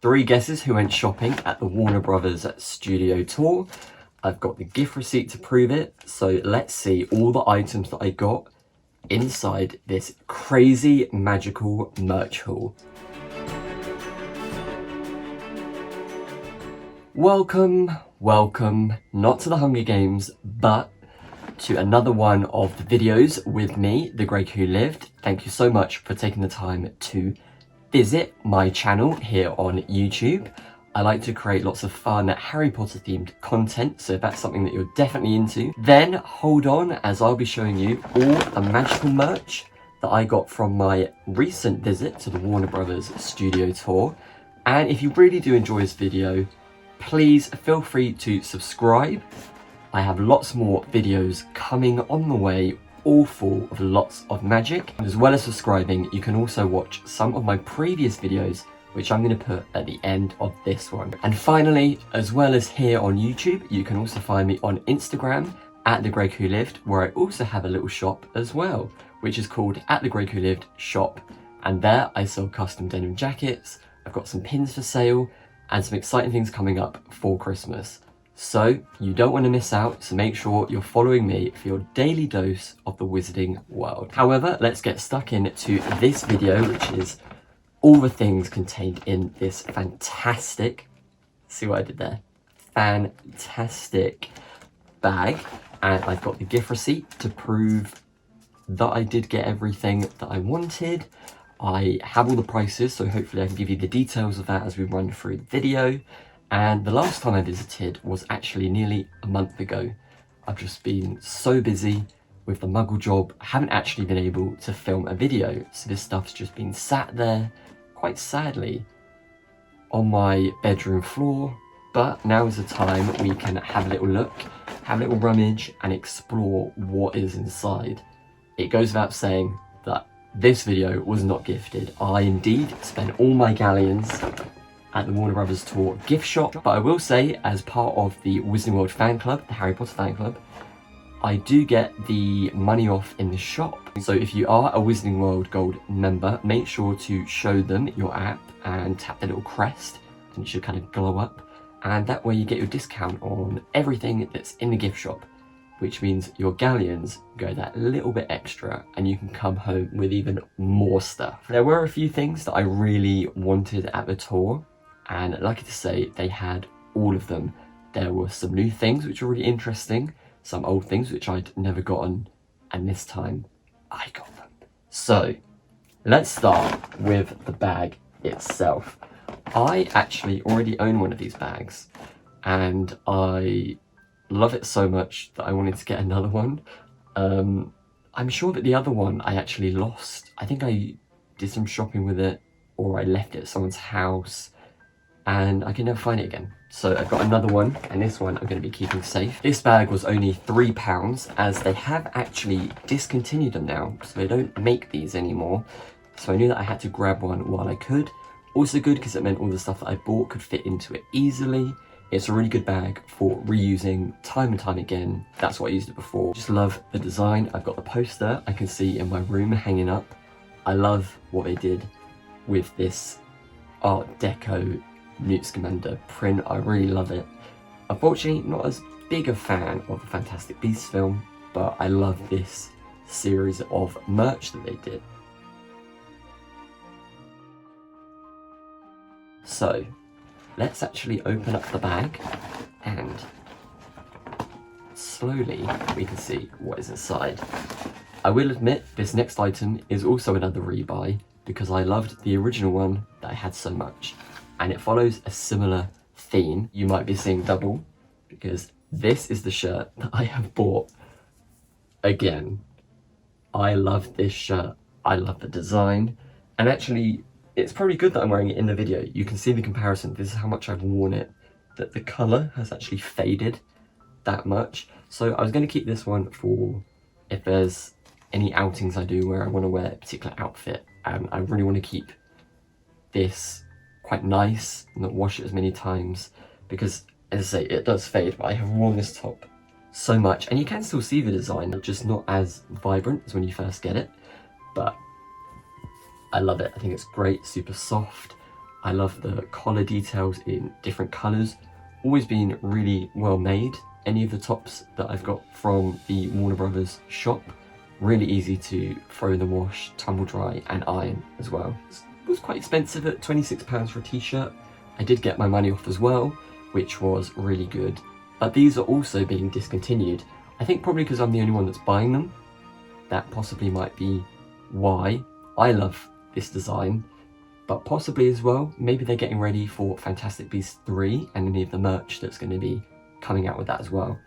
3 guesses who went shopping at the Warner Brothers studio tour. I've got the gift receipt to prove it, so let's see all the items that I got inside this crazy magical merch haul. Welcome, not to the Hunger Games, but to another one of the videos with me, The Greg Who Lived. Thank you so much for taking the time to visit my channel here on YouTube. I like to create lots of fun Harry Potter themed content, so if that's something that you're definitely into, then hold on as I'll be showing you all the magical merch that I got from my recent visit to the Warner Brothers studio tour. And if you really do enjoy this video, please feel free to subscribe. I have lots more videos coming on the way, all full of lots of magic. And as well as subscribing, you can also watch some of my previous videos, which I'm going to put at the end of this one. And finally, as well as here on YouTube, you can also find me on Instagram at TheGregWhoLived, where I also have a little shop as well, which is called at TheGregWhoLived shop. And there I sell custom denim jackets. I've got some pins for sale and some exciting things coming up for Christmas. So you don't want to miss out, so make sure you're following me for your daily dose of the wizarding world. However, let's get stuck into this video, which is all the things contained in this fantastic, see what I did there? Fantastic bag. And I've got the gift receipt to prove that I did get everything that I wanted. I have all the prices, so hopefully I can give you the details of that as we run through the video. And the last time I visited was actually nearly a month ago. I've just been so busy with the muggle job, I haven't actually been able to film a video. So this stuff's just been sat there, quite sadly, on my bedroom floor. But now is the time we can have a little look, have a little rummage and explore what is inside. It goes without saying that this video was not gifted. I indeed spent all my galleons at the Warner Brothers tour gift shop, but I will say, as part of the Wizarding World fan club, the Harry Potter fan club, I do get the money off in the shop. So if you are a Wizarding World Gold member, make sure to show them your app and tap the little crest, and it should kind of glow up. And that way you get your discount on everything that's in the gift shop, which means your galleons go that little bit extra and you can come home with even more stuff. There were a few things that I really wanted at the tour, and lucky to say they had all of them. There were some new things which were really interesting, some old things which I'd never gotten, and this time I got them. So let's start with the bag itself. I actually already own one of these bags and I love it so much that I wanted to get another one. I'm sure that the other one I actually lost. I think I did some shopping with it, or I left it at someone's house and I can never find it again. So I've got another one, and this one I'm going to be keeping safe. This bag was only £3, as they have actually discontinued them now, so they don't make these anymore. So I knew that I had to grab one while I could. Also good because it meant all the stuff that I bought could fit into it easily. It's a really good bag for reusing time and time again. That's what I used it before. Just love the design. I've got the poster I can see in my room hanging up. I love what they did with this Art Deco Newt Scamander print. I really love it. Unfortunately, not as big a fan of the Fantastic Beasts film, but I love this series of merch that they did. So let's actually open up the bag and slowly we can see what is inside. I will admit this next item is also another rebuy because I loved the original one that I had so much, and it follows a similar theme. You might be seeing double because this is the shirt that I have bought again. I love this shirt. I love the design, and actually it's probably good that I'm wearing it in the video. You can see the comparison. This is how much I've worn it, that the colour has actually faded that much. So I was going to keep this one for if there's any outings I do where I want to wear a particular outfit, and I really want to keep this quite nice and not wash it as many times, because as I say, it does fade, but I have worn this top so much, and you can still see the design, just not as vibrant as when you first get it, but I love it. I think it's great, super soft. I love the collar details in different colours. Always been really well made. Any of the tops that I've got from the Warner Brothers shop, really easy to throw in the wash, tumble dry and iron as well. It was quite expensive at £26 for a t-shirt. I did get my money off as well, which was really good. But these are also being discontinued. I think probably because I'm the only one that's buying them. That possibly might be why. I love this design, but possibly as well, maybe they're getting ready for Fantastic Beasts 3 and any of the merch that's going to be coming out with that as well.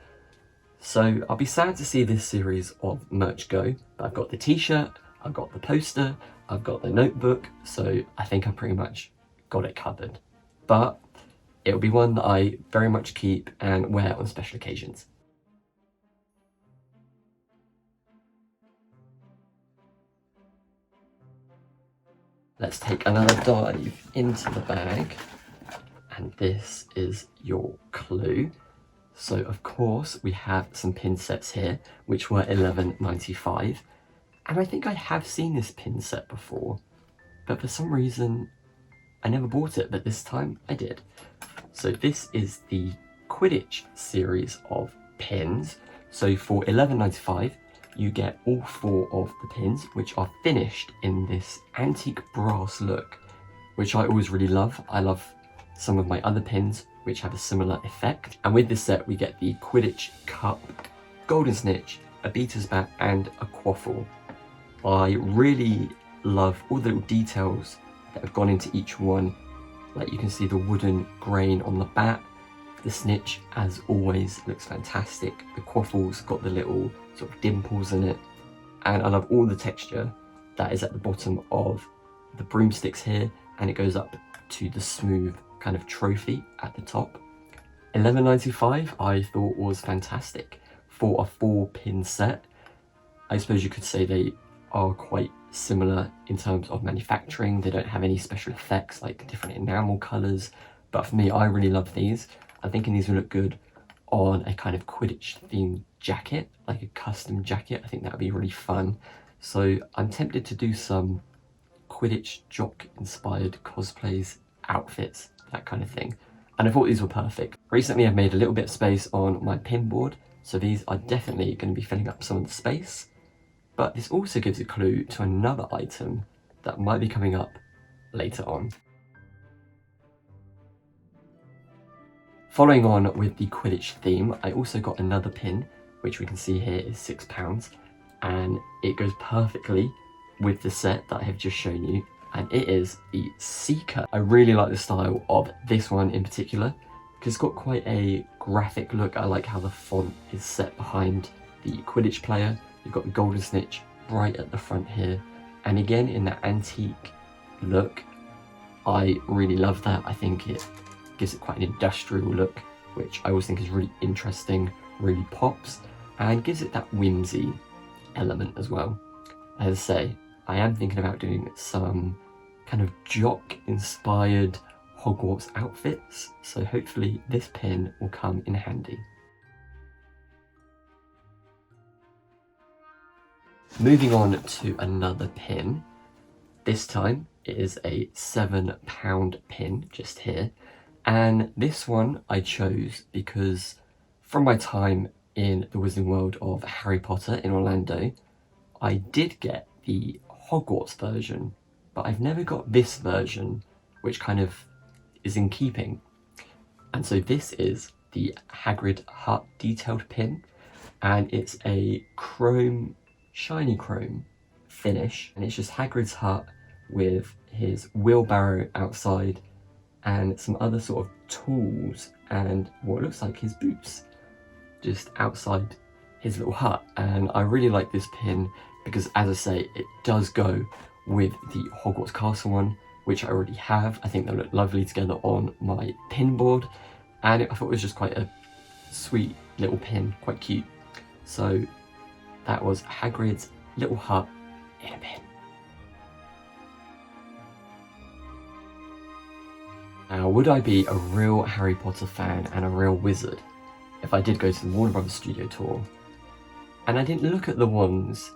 So I'll be sad to see this series of merch go, but I've got the t-shirt, I've got the poster, I've got the notebook, so I think I pretty much got it covered. But it'll be one that I very much keep and wear on special occasions. Let's take another dive into the bag, and this is your clue. So of course we have some pin sets here, which were £11.95, and I think I have seen this pin set before, but for some reason I never bought it, but this time I did. So this is the Quidditch series of pins. So for £11.95 you get all 4 of the pins, which are finished in this antique brass look, which I always really love. I love some of my other pins which have a similar effect. And with this set we get the Quidditch cup, golden snitch, a beater's bat and a quaffle. I really love all the little details that have gone into each one. Like you can see the wooden grain on the bat. The snitch, as always, looks fantastic. The quaffle's got the little sort of dimples in it. And I love all the texture that is at the bottom of the broomsticks here, and it goes up to the smooth kind of trophy at the top. £11.95 I thought was fantastic for a 4-pin set. I suppose you could say they are quite similar in terms of manufacturing. They don't have any special effects like different enamel colours, but for me, I really love these. I'm thinking these would look good on a kind of Quidditch themed jacket, like a custom jacket. I think that would be really fun. So I'm tempted to do some Quidditch jock inspired cosplays, outfits, that kind of thing. And I thought these were perfect. Recently I've made a little bit of space on my pin board, so these are definitely going to be filling up some of the space. But this also gives a clue to another item that might be coming up later on. Following on with the Quidditch theme, I also got another pin, which we can see here is £6, and it goes perfectly with the set that I have just shown you, and it is the Seeker. I really like the style of this one in particular, because it's got quite a graphic look. I like how the font is set behind the Quidditch player. You've got the golden snitch right at the front here, and again in that antique look. I really love that. I think it gives it quite an industrial look, which I always think is really interesting, really pops, and gives it that whimsy element as well. As I say, I am thinking about doing some kind of jock-inspired Hogwarts outfits, so hopefully this pin will come in handy. Moving on to another pin. This time it is a £7 pin just here, and this one I chose because from my time in the Wizarding World of Harry Potter in Orlando, I did get the Hogwarts version, but I've never got this version, which kind of is in keeping. And so this is the Hagrid hut detailed pin, and it's a chrome, shiny chrome finish, and it's just Hagrid's hut with his wheelbarrow outside and some other sort of tools and what looks like his boots just outside his little hut. And I really like this pin because, as I say, it does go with the Hogwarts Castle one, which I already have. I think they'll look lovely together on my pin board, and I thought it was just quite a sweet little pin, quite cute. So that was Hagrid's little hut in a pin. Now, would I be a real Harry Potter fan and a real wizard if I did go to the Warner Brothers studio tour and I didn't look at the wands,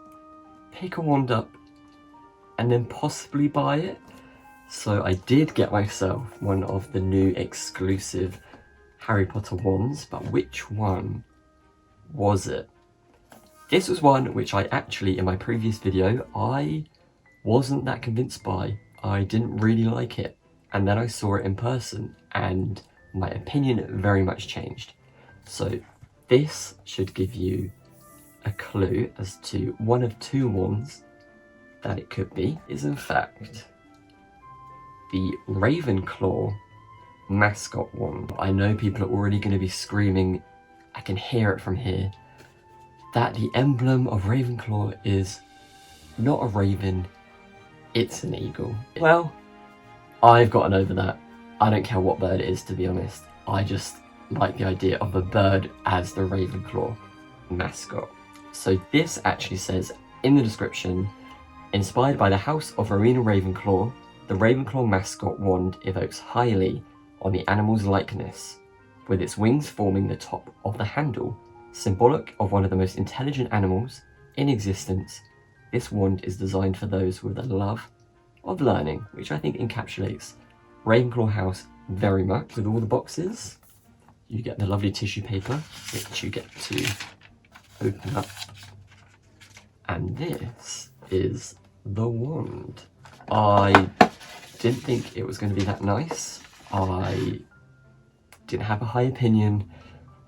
pick a wand up and then possibly buy it? So I did get myself one of the new exclusive Harry Potter wands, but which one was it? This was one which I actually, in my previous video, I wasn't that convinced by. I didn't really like it. And then I saw it in person and my opinion very much changed. So this should give you a clue as to one of two wands that it could be is in fact the Ravenclaw mascot wand. I know people are already going to be screaming, I can hear it from here, that the emblem of Ravenclaw is not a raven, it's an eagle. Well, I've gotten over that. I don't care what bird it is, to be honest. I just like the idea of a bird as the Ravenclaw mascot. So this actually says in the description, inspired by the house of Rowena Ravenclaw, the Ravenclaw mascot wand evokes highly on the animal's likeness, with its wings forming the top of the handle. Symbolic of one of the most intelligent animals in existence, this wand is designed for those with a love of learning, which I think encapsulates Ravenclaw House very much. With all the boxes, you get the lovely tissue paper, which you get to open up. And this is the wand. I didn't think it was going to be that nice. I didn't have a high opinion.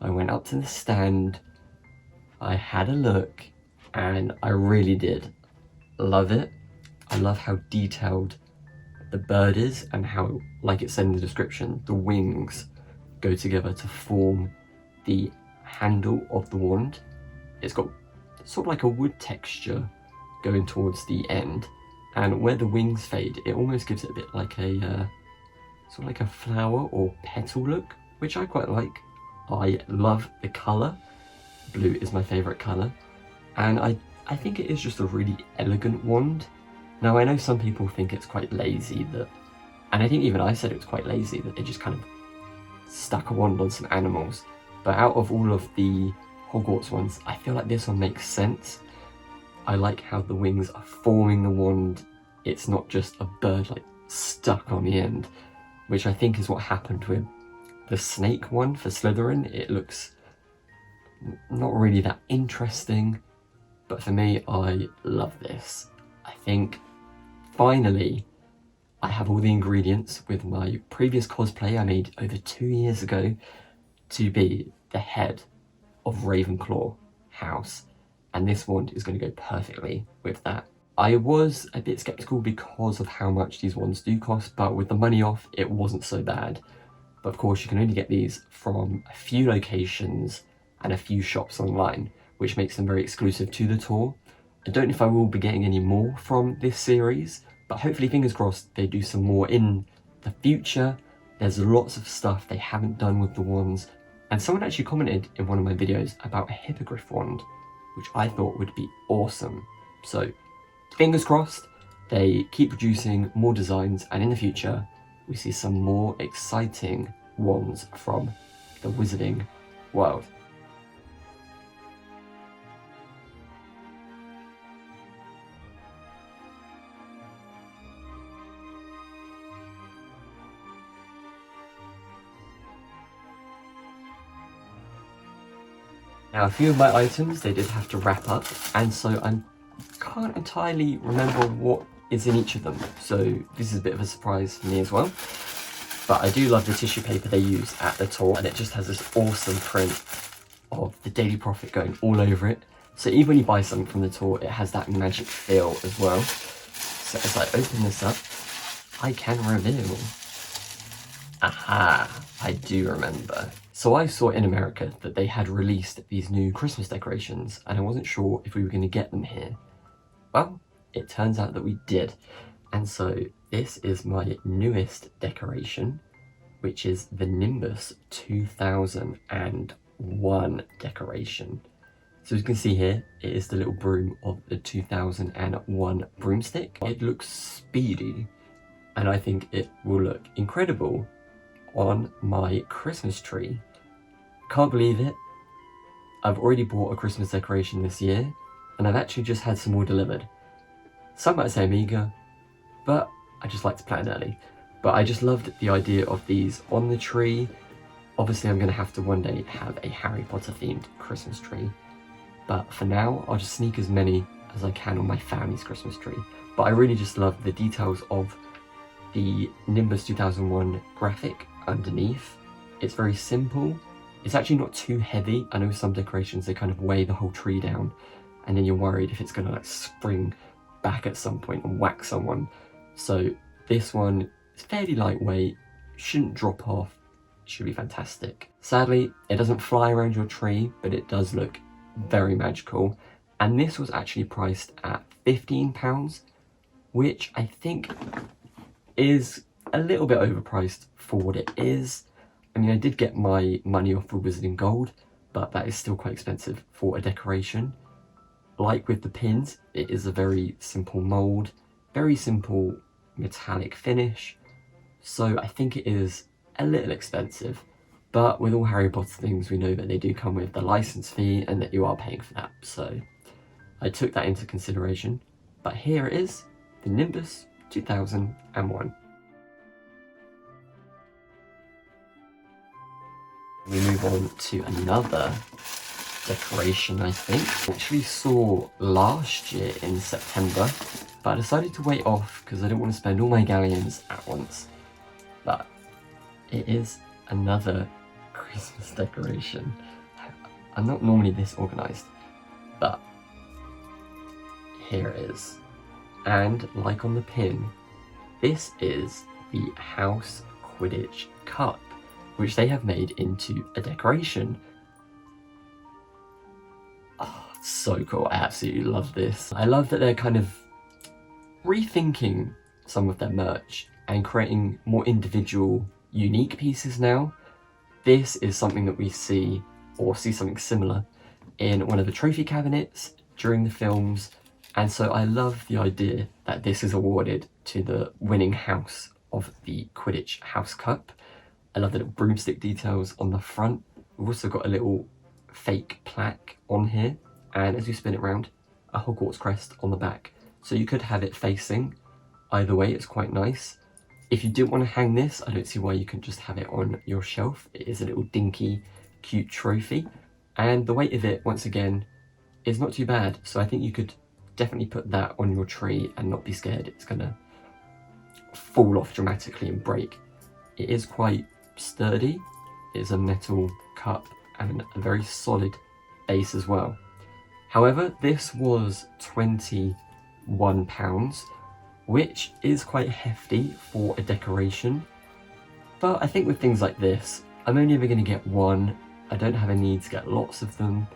I went up to the stand, I had a look, and I really did love it. I love how detailed the bird is and how, like it said in the description, the wings go together to form the handle of the wand. It's got sort of like a wood texture going towards the end, and where the wings fade, it almost gives it a bit like a sort of like a flower or petal look, which I quite like. I love the colour. Blue is my favourite colour, and I think it is just a really elegant wand. Now I know some people think it's quite lazy that, and I think even I said it was quite lazy that they just kind of stuck a wand on some animals, but out of all of the Hogwarts ones, I feel like this one makes sense. I like how the wings are forming the wand. It's not just a bird like stuck on the end, which I think is what happened with the snake one for Slytherin. It looks not really that interesting, but for me, I love this. I think finally I have all the ingredients with my previous cosplay I made over 2 years ago to be the head of Ravenclaw House, and this wand is going to go perfectly with that. I was a bit skeptical because of how much these wands do cost, but with the money off, it wasn't so bad. But of course, you can only get these from a few locations and a few shops online, which makes them very exclusive to the tour. I don't know if I will be getting any more from this series, but hopefully, fingers crossed, they do some more in the future. There's lots of stuff they haven't done with the wands, and someone actually commented in one of my videos about a hippogriff wand, which I thought would be awesome. So fingers crossed, they keep producing more designs, and in the future, we see some more exciting wands from the Wizarding world. Now, a few of my items they did have to wrap up, and so I can't entirely remember what is in each of them, so this is a bit of a surprise for me as well. But I do love the tissue paper they use at the tour, and it just has this awesome print of the Daily Prophet going all over it. So even when you buy something from the tour, it has that magic feel as well. So as I open this up, I can reveal. Aha, I do remember. So I saw in America that they had released these new Christmas decorations, and I wasn't sure if we were going to get them here. Well, it turns out that we did. And so this is my newest decoration, which is the Nimbus 2001 decoration. So as you can see here, it is the little broom of the 2001 broomstick. It looks speedy, and I think it will look incredible on my Christmas tree. Can't believe it. I've already bought a Christmas decoration this year, and I've actually just had some more delivered. Some might say I'm eager, but I just like to plan early. But I just loved the idea of these on the tree. Obviously I'm going to have to one day have a Harry Potter themed Christmas tree. But for now, I'll just sneak as many as I can on my family's Christmas tree. But I really just love the details of the Nimbus 2001 graphic underneath. It's very simple. It's actually not too heavy. I know some decorations, they kind of weigh the whole tree down and then you're worried if it's going to like spring back at some point and whack someone. So this one is fairly lightweight, shouldn't drop off, should be fantastic. Sadly, it doesn't fly around your tree, but it does look very magical. And this was actually priced at £15, which I think is a little bit overpriced for what it is. I mean, I did get my money off for Wizarding Gold, but that is still quite expensive for a decoration. Like with the pins, it is a very simple mould, very simple metallic finish, so I think it is a little expensive. But with all Harry Potter things, we know that they do come with the license fee and that you are paying for that, so I took that into consideration. But here it is, the Nimbus 2001. We move on to another decoration, I think. I actually saw last year in September, but I decided to wait off because I didn't want to spend all my galleons at once. But it is another Christmas decoration. I'm not normally this organised, but here it is. And like on the pin, this is the House Quidditch Cup, which they have made into a decoration. Oh, so cool. I absolutely love this. I love that they're kind of rethinking some of their merch and creating more individual, unique pieces now. This is something that we see, or see something similar, in one of the trophy cabinets during the films. And so I love the idea that this is awarded to the winning house of the Quidditch House Cup. I love the little broomstick details on the front. We've also got a little fake plaque on here, and as you spin it around, a Hogwarts crest on the back. So you could have it facing either way. It's quite nice. If you didn't want to hang this, I don't see why you couldn't just have it on your shelf. It is a little dinky, cute trophy, and the weight of it, once again, is not too bad. So I think you could definitely put that on your tree and not be scared it's gonna fall off dramatically and break. It is quite sturdy. It is a metal cup and a very solid base as well. However, this was £21, which is quite hefty for a decoration. But I think with things like this, I'm only ever going to get one. I don't have a need to get lots of them.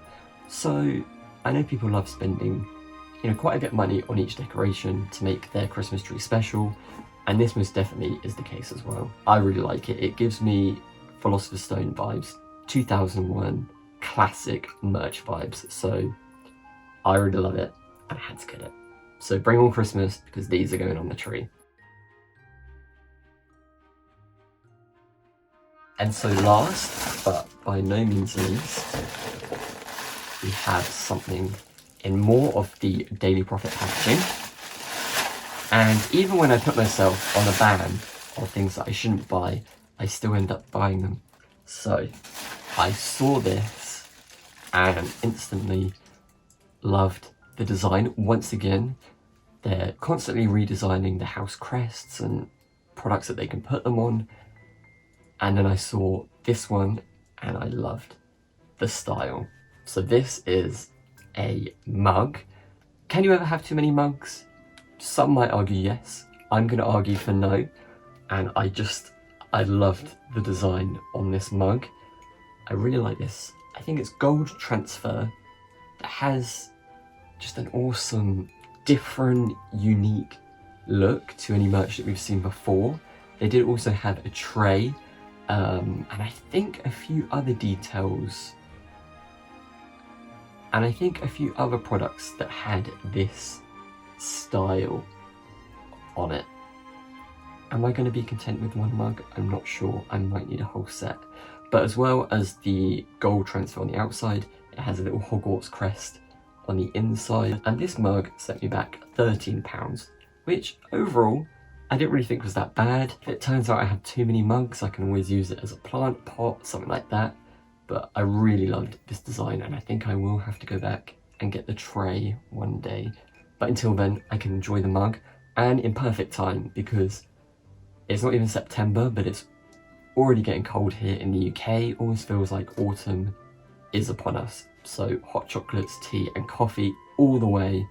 So I know people love spending, quite a bit of money on each decoration to make their Christmas tree special. And this most definitely is the case as well. I really like it. It gives me Philosopher's Stone vibes, 2001 classic merch vibes. So I really love it and I had to get it. So bring on Christmas because these are going on the tree. And so last, but by no means least, we have something in more of the Daily Profit packaging. And even when I put myself on a ban of things that I shouldn't buy, I still end up buying them. So I saw this and instantly loved the design. Once again, they're constantly redesigning the house crests and products that they can put them on. And then I saw this one and I loved the style. So this is a mug. Can you ever have too many mugs? Some might argue yes. I'm going to argue for no. And I loved the design on this mug. I really like this. I think it's gold transfer that has just an awesome, different, unique look to any merch that we've seen before. They did also have a tray, and I think a few other details. And I think a few other products that had this style on it. Am I going to be content with one mug? I'm not sure. I might need a whole set. But as well as the gold transfer on the outside, it has a little Hogwarts crest on the inside. And this mug set me back £13, which overall I didn't really think was that bad. If it turns out I have too many mugs, I can always use it as a plant pot, something like that. But I really loved this design, and I think I will have to go back and get the tray one day. But until then, I can enjoy the mug, and in perfect time, because it's not even September, but it's already getting cold here in the UK. Almost feels like autumn is upon us. So hot chocolates, tea and coffee all the way,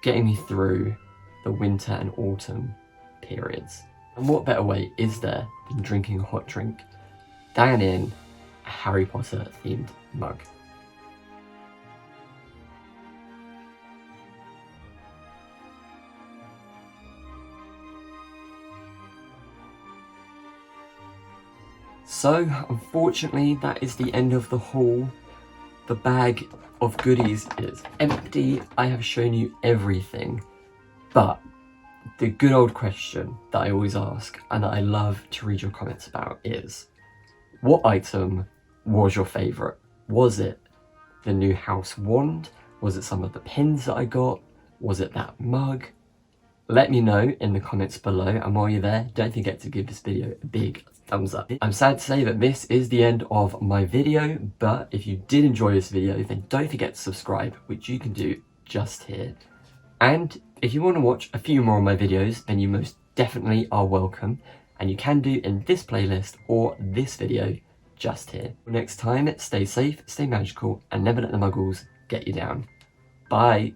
getting me through the winter and autumn periods. And what better way is there than drinking a hot drink than in a Harry Potter themed mug? So unfortunately that is the end of the haul. The bag of goodies is empty. I have shown you everything, but the good old question that I always ask and that I love to read your comments about is, what item was your favourite? Was it the new house wand? Was it some of the pins that I got? Was it that mug? Let me know in the comments below, and while you're there, don't forget to give this video a big thumbs up. I'm sad to say that this is the end of my video, but if you did enjoy this video, then don't forget to subscribe, which you can do just here. And if you want to watch a few more of my videos, then you most definitely are welcome, and you can do in this playlist or this video just here. Next time, stay safe, stay magical, and never let the muggles get you down. Bye!